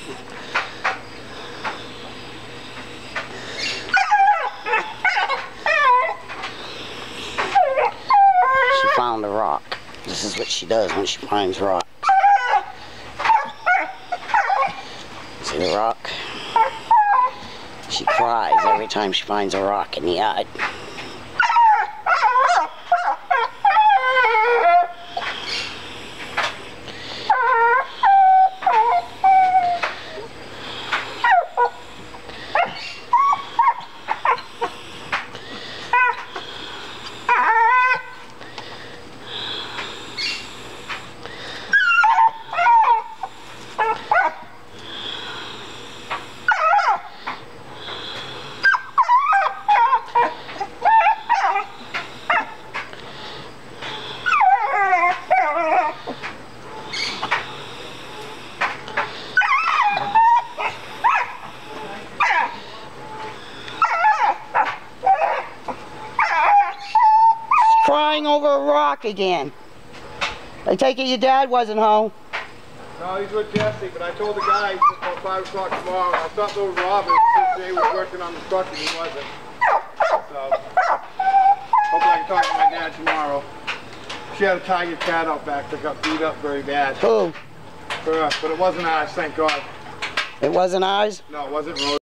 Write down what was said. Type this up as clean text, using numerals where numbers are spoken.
She found a rock. This is what she does when she finds rocks. See the rock? She cries every time she finds a rock in the yard. Crying over a rock again. I take it your dad wasn't home. No, he's with Jesse, but I told the guy it's about 5 o'clock tomorrow. I stopped over Robin since they were working on the truck and he wasn't. So, hopefully I can talk to my dad tomorrow. She had a tiger cat out back that got beat up very bad. Who? Her, but it wasn't ours, thank God. It wasn't ours? No, it wasn't Rose.